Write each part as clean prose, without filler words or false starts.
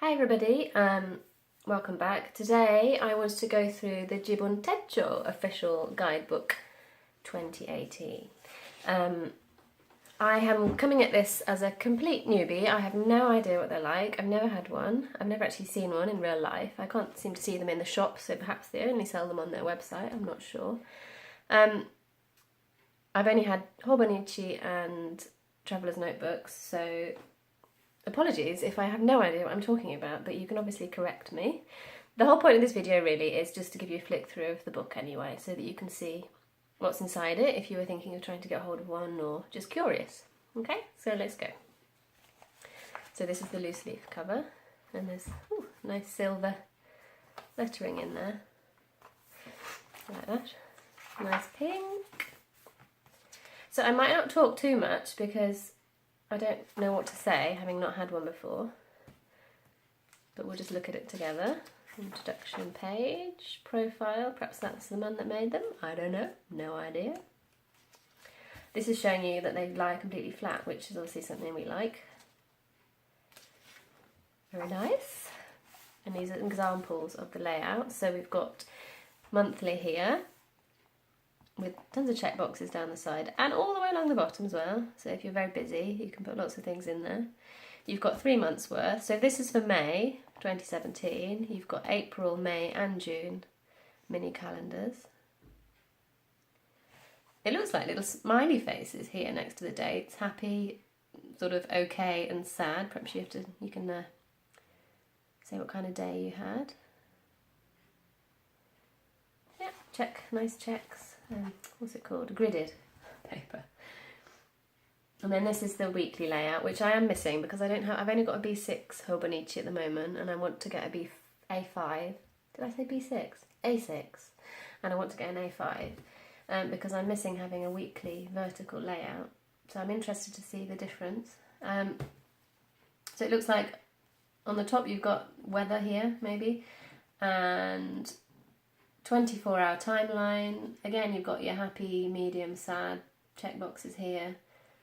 Hi everybody, welcome back. Today I was to go through the Jibun Techo official guidebook 2018. I am coming at this as a complete newbie. I have no idea what they're like. I've never had one. I've never actually seen one in real life. I can't seem to see them in the shop, so perhaps they only sell them on their website. I'm not sure. I've only had Hobonichi and Traveller's Notebooks, so apologies if I have no idea what I'm talking about, but you can obviously correct me. The whole point of this video really is just to give you a flick through of the book anyway, so that you can see what's inside it if you were thinking of trying to get hold of one or just curious. Okay, so let's go. So this is the loose leaf cover, and there's nice silver lettering in there, like that. Nice pink. So I might not talk too much because I don't know what to say, having not had one before, but we'll just look at it together. Introduction page, profile, perhaps that's the man that made them, I don't know, no idea. This is showing you that they lie completely flat, which is obviously something we like. Very nice. And these are examples of the layout. So we've got monthly here, with tons of check boxes down the side and all the way along the bottom as well. So if you're very busy, you can put lots of things in there. You've got 3 months worth. So this is for May 2017. You've got April, May and June mini calendars. It looks like little smiley faces here next to the dates. Happy, sort of okay and sad. Perhaps you can say what kind of day you had. Yeah, check, nice checks. What's it called? Gridded paper. And then this is the weekly layout, which I am missing because I've only got a B6 Hobonichi at the moment, and I want to get a A5. Did I say B6? A6. And I want to get an A5 because I'm missing having a weekly vertical layout. So I'm interested to see the difference. So it looks like on the top you've got weather here, maybe, and 24-hour timeline. Again, you've got your happy, medium, sad checkboxes here,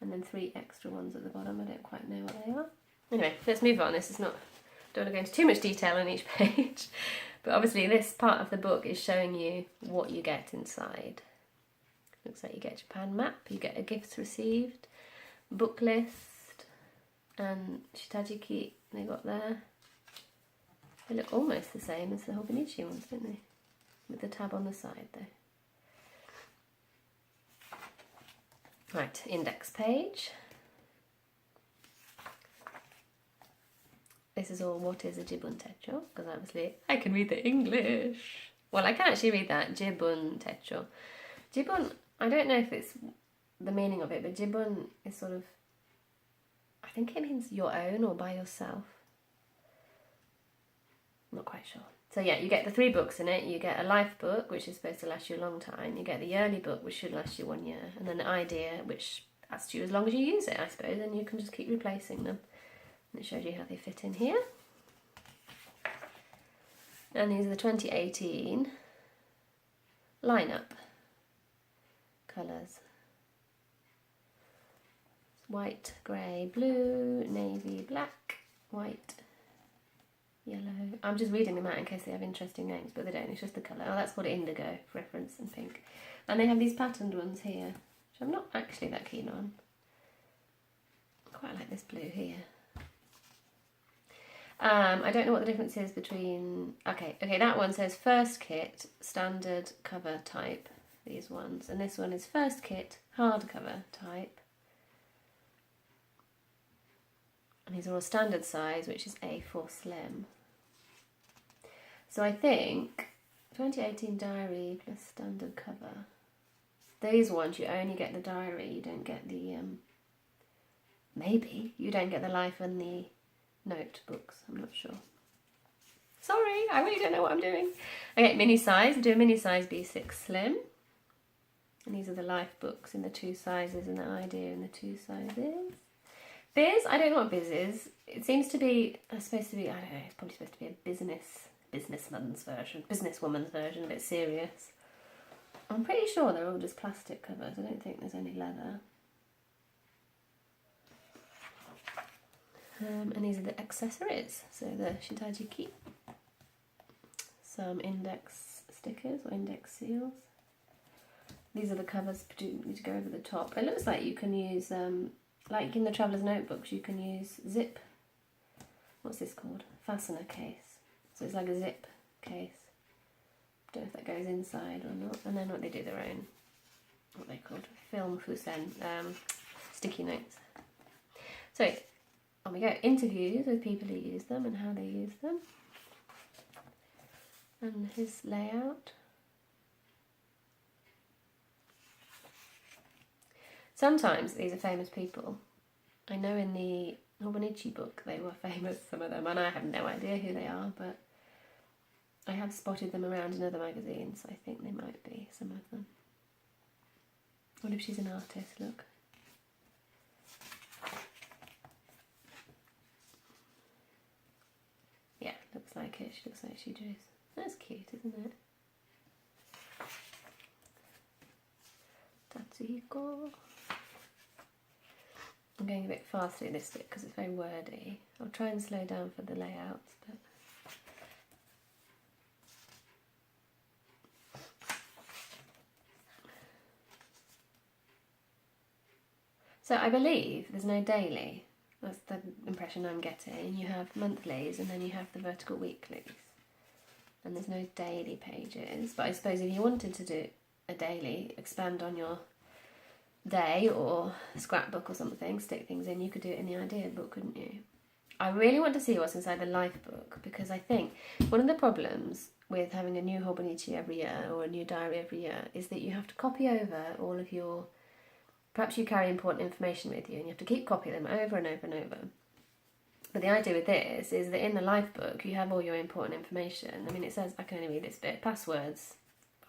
and then 3 extra ones at the bottom. I don't quite know what they are. Anyway, let's move on. This is not, don't want to go into too much detail on each page, but obviously this part of the book is showing you what you get inside. Looks like you get Japan map, you get a gifts received, book list, and shitajiki they got there. They look almost the same as the Hobonichi ones, don't they? With the tab on the side though. Right, index page. This is all what is a Jibun Techo, because obviously I can read the English. Well, I can actually read that, Jibun Techo. Jibun, I don't know if it's the meaning of it, but Jibun is sort of, I think it means your own or by yourself. I'm not quite sure. So yeah, you get the 3 books in it. You get a life book, which is supposed to last you a long time. You get the yearly book, which should last you 1 year. And then the idea, which lasts you as long as you use it, I suppose. And you can just keep replacing them. And it shows you how they fit in here. And these are the 2018 lineup colours. White, grey, blue, navy, black, white, yellow. I'm just reading them out in case they have interesting names, but they don't. It's just the colour. Oh, that's called indigo, reference, and pink. And they have these patterned ones here, which I'm not actually that keen on. I quite like this blue here. I don't know what the difference is between... Okay, that one says first kit, standard cover type, these ones. And this one is first kit, hardcover type. And these are all standard size, which is A4 slim. So I think 2018 diary plus standard cover. These ones you only get the diary, you don't get the maybe you don't get the life and the notebooks. I'm not sure. Sorry, I really don't know what I'm doing. Okay, mini size. I do a mini size B6 slim. And these are the life books in the 2 sizes and the idea in the 2 sizes. Biz, I don't know what Biz is. It seems to be, supposed to be, I don't know, it's probably supposed to be a businesswoman's version, a bit serious. I'm pretty sure they're all just plastic covers. I don't think there's any leather. And these are the accessories, so the shitajiki, some index stickers or index seals. These are the covers to go over the top. It looks like you can use, like in the traveller's notebooks, you can use zip, what's this called? Fastener case. So it's like a zip case. Don't know if that goes inside or not. And then what they do their own, what they called, film fusen, sticky notes. So on we go. Interviews with people who use them and how they use them. And his layout. Sometimes these are famous people. I know in the Hobonichi book they were famous, some of them, and I have no idea who they are, but I have spotted them around in other magazines. I think they might be, some of them. What if she's an artist? Look. Yeah, looks like it. She looks like she drew. That's cute, isn't it? Tatsuhiko. I'm going a bit fast through this bit because it's very wordy. I'll try and slow down for the layouts, but so I believe there's no daily. That's the impression I'm getting. You have monthlies and then you have the vertical weeklies. And there's no daily pages. But I suppose if you wanted to do a daily, expand on your day or scrapbook or something, stick things in, you could do it in the idea book, couldn't you? I really want to see what's inside the life book, because I think one of the problems with having a new Hobonichi every year or a new diary every year is that you have to copy over all of your, perhaps you carry important information with you and you have to keep copying them over and over and over. But the idea with this is that in the life book you have all your important information. I mean, it says, I can only read this bit, passwords.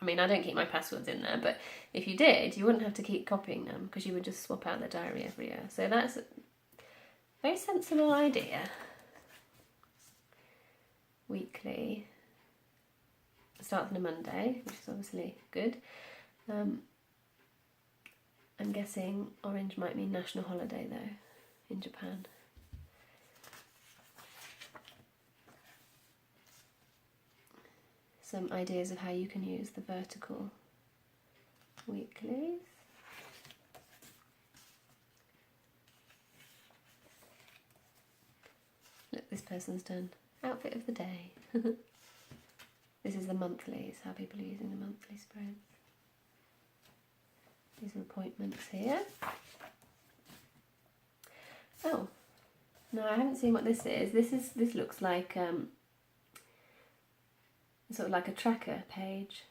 I mean, I don't keep my passwords in there, but if you did, you wouldn't have to keep copying them because you would just swap out the diary every year. So that's a very sensible idea. Weekly. Starts on a Monday, which is obviously good. I'm guessing orange might mean national holiday though, in Japan. Some ideas of how you can use the vertical weeklies. Look, this person's done outfit of the day. This is the monthlies, how people are using the monthly spreads. These are appointments here. Oh, no, I haven't seen what this is. This looks like sort of like a tracker page.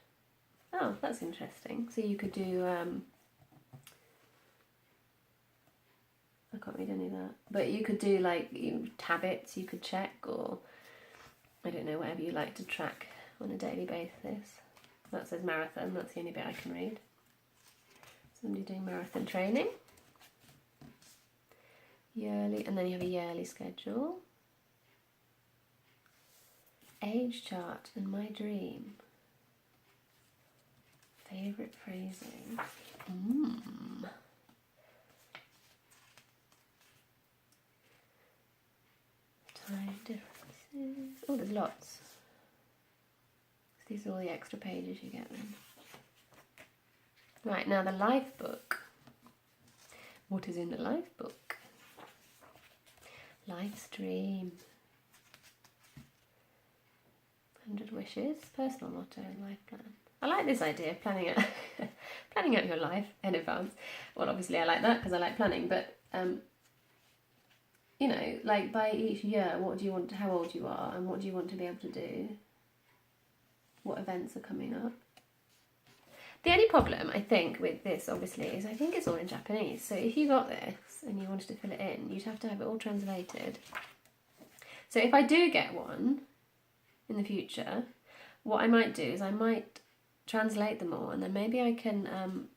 Oh, that's interesting. So you could do, I can't read any of that, but you could do like habits you could check, or I don't know, whatever you like to track on a daily basis. That says marathon, that's the only bit I can read. Somebody doing marathon training. Yearly, and then you have a yearly schedule. Age chart and my dream. Favourite phrasing. Time differences. Oh, there's lots. These are all the extra pages you get then. Right, now the life book. What is in the life book? Life stream. 100 wishes, personal motto, life plan. I like this idea of planning out your life in advance. Well, obviously I like that because I like planning, but you know, like by each year, what do you want, how old you are, and what do you want to be able to do? What events are coming up? The only problem, I think, with this, obviously, is I think it's all in Japanese. So if you got this and you wanted to fill it in, you'd have to have it all translated. So if I do get one in the future, what I might do is I might translate them all, and then maybe I can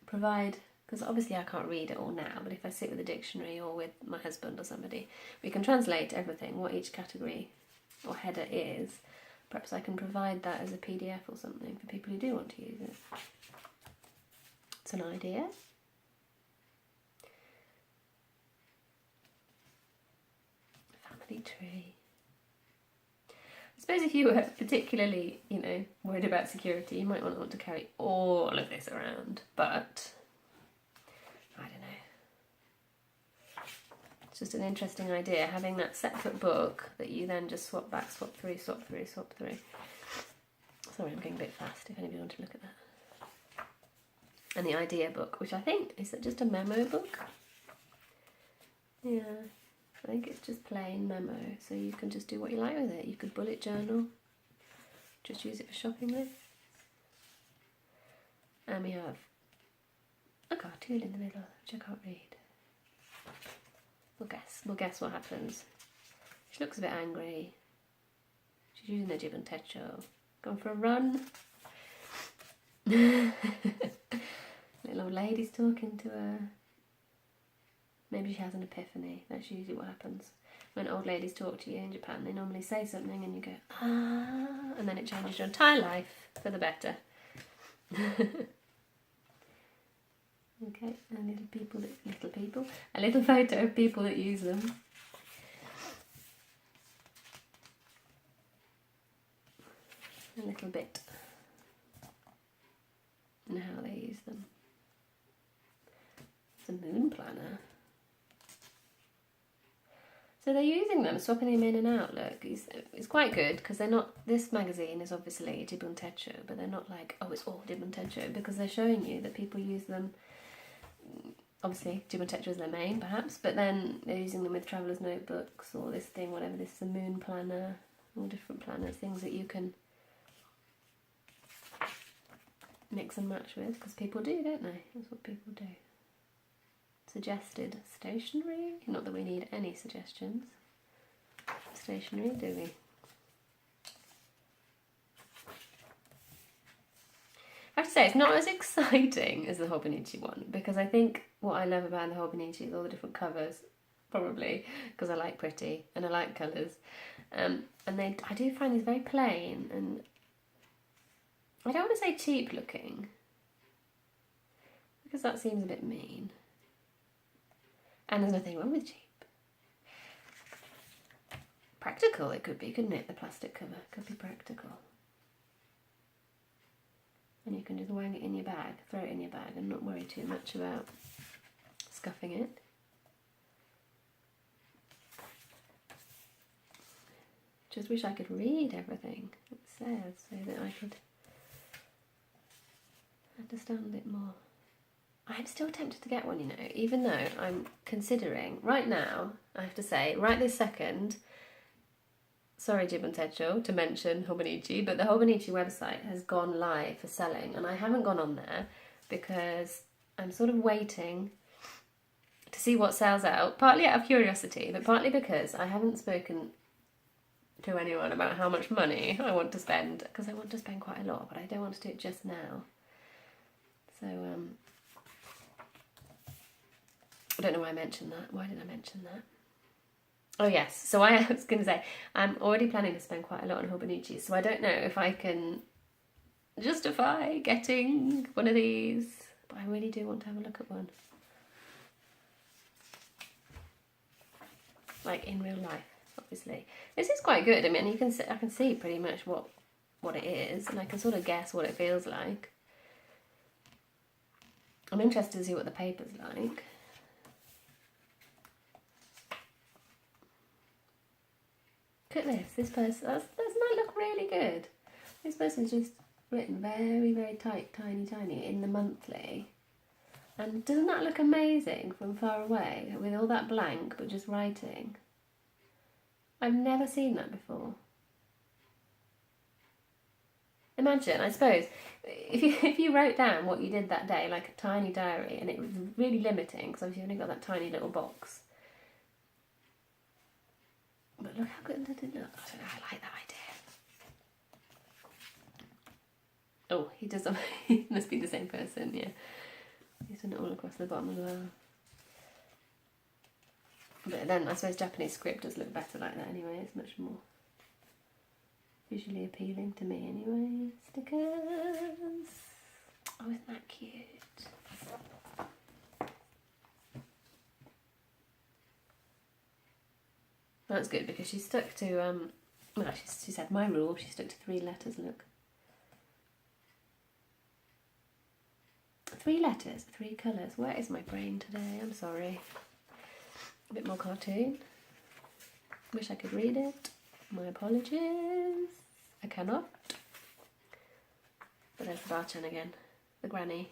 provide, because obviously I can't read it all now, but if I sit with a dictionary or with my husband or somebody, we can translate everything, what each category or header is. Perhaps I can provide that as a PDF or something for people who do want to use it. It's an idea. sparkly tree. I suppose if you were particularly, you know, worried about security, you might not want to carry all of this around, but I don't know. It's just an interesting idea, having that separate book that you then just swap back, swap through, swap through, swap through. Sorry, I'm going a bit fast if anybody wants to look at that. And the idea book, which I think, is that just a memo book? Yeah, I think it's just plain memo, so you can just do what you like with it. You could bullet journal, just use it for shopping lists. And we have a cartoon in the middle, which I can't read. We'll guess what happens. She looks a bit angry. She's using the Jibun Techo. Going for a run. Little old lady's talking to her. Maybe she has an epiphany. That's usually what happens. When old ladies talk to you in Japan, they normally say something and you go, ah, and then it changes your entire life for the better. Okay, and a little photo of people that use them. A little bit and how they use them. It's a moon planner. So they're using them, swapping them in and out. Look, it's quite good because they're not. This magazine is obviously Jibun Techo, but they're not like, oh, it's all Jibun Techo, because they're showing you that people use them. Obviously, Jibun Techo is their main, perhaps, but then they're using them with travelers' notebooks or this thing, whatever. This is a moon planner, all different planners, things that you can mix and match with, because people do, don't they? That's what people do. Suggested stationery. Not that we need any suggestions. Stationery, do we? I have to say, it's not as exciting as the Hobonichi one, because I think what I love about the Hobonichi is all the different covers, probably, because I like pretty and I like colours. And I do find these very plain, and I don't want to say cheap looking, because that seems a bit mean. And there's nothing wrong with cheap. Practical it could be, couldn't it? The plastic cover could be practical. And you can just wang it in your bag, throw it in your bag and not worry too much about scuffing it. Just wish I could read everything it says so that I could understand it more. I'm still tempted to get one, you know, even though I'm considering, right now, I have to say, right this second, sorry Jibun Techo to mention Hobonichi, but the Hobonichi website has gone live for selling, and I haven't gone on there because I'm sort of waiting to see what sells out, partly out of curiosity, but partly because I haven't spoken to anyone about how much money I want to spend, because I want to spend quite a lot, but I don't want to do it just now. So, I don't know why I mentioned that. Why did I mention that? Oh yes, so I was going to say, I'm already planning to spend quite a lot on Hobonichi, so I don't know if I can justify getting one of these, but I really do want to have a look at one. Like in real life, obviously. This is quite good. I mean, I can see pretty much what it is, and I can sort of guess what it feels like. I'm interested to see what the paper's like. Look at this person, that might look really good. This person's just written very, very tight, tiny in the monthly. And doesn't that look amazing from far away, with all that blank, but just writing? I've never seen that before. Imagine, I suppose, if you wrote down what you did that day, like a tiny diary, and it was really limiting, because obviously you've only got that tiny little box. But look how good did it look. I don't know, I like that idea. Oh, he does, he must be the same person, yeah. He's done it all across the bottom as well. But then I suppose Japanese script does look better like that anyway, it's much more visually appealing to me anyway. Stickers! Oh, isn't that cute? That's good because she stuck to, well, she said my rule, she stuck to 3 letters, look. 3 letters, 3 colours. Where is my brain today? I'm sorry. A bit more cartoon. Wish I could read it. My apologies. I cannot. But there's the Barchan again. The granny.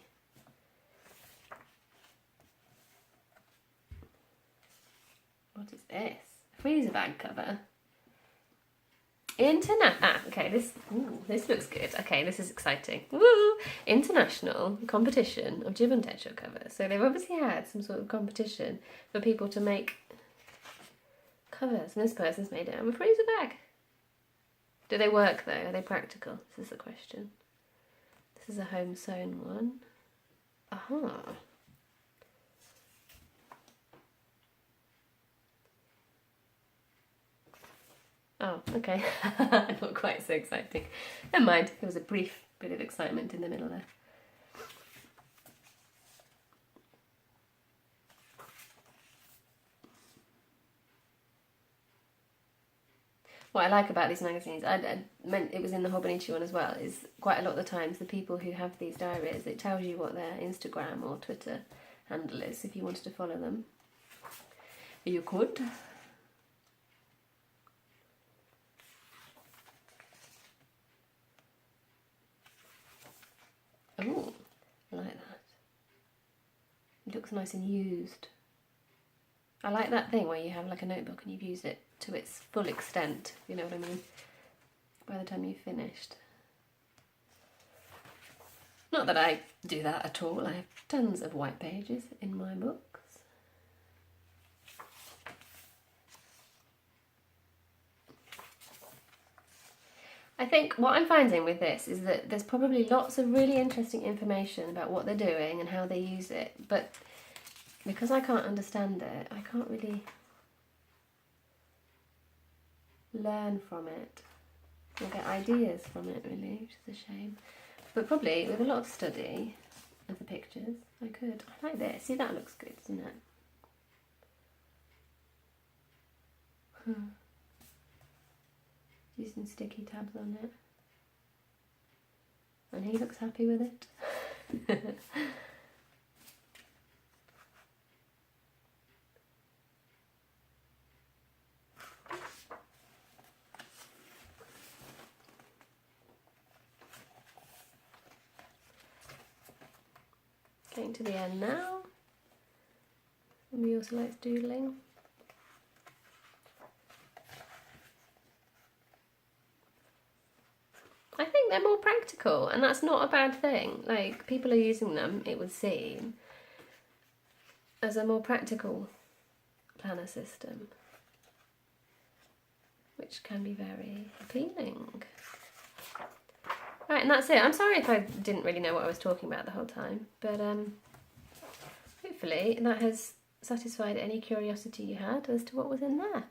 What is this? A freezer bag cover. Okay, this looks good. Okay, this is exciting. Woo! International competition of Jibun Techo covers. So they've obviously had some sort of competition for people to make covers, and this person's made it out of a freezer bag. Do they work though? Are they practical? This is the question. This is a home sewn one. Aha. Oh, okay. Not quite so exciting. Never mind, there was a brief bit of excitement in the middle there. What I like about these magazines, I meant it was in the Hobonichi one as well, is quite a lot of the times the people who have these diaries, it tells you what their Instagram or Twitter handle is if you wanted to follow them. You could. Oh, I like that. It looks nice and used. I like that thing where you have like a notebook and you've used it to its full extent, you know what I mean, by the time you've finished. Not that I do that at all, I have tons of white pages in my books. I think what I'm finding with this is that there's probably lots of really interesting information about what they're doing and how they use it, but because I can't understand it, I can't really learn from it or get ideas from it really, which is a shame. But probably with a lot of study of the pictures, I could. I like this. See, that looks good, doesn't it? Using sticky tabs on it. And he looks happy with it. Getting to the end now. And we also like doodling. I think they're more practical, and that's not a bad thing. Like, people are using them, it would seem, as a more practical planner system, which can be very appealing. Right, and that's it. I'm sorry if I didn't really know what I was talking about the whole time, but hopefully that has satisfied any curiosity you had as to what was in there.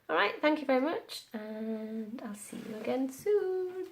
Alright, thank you very much, and I'll see you again soon.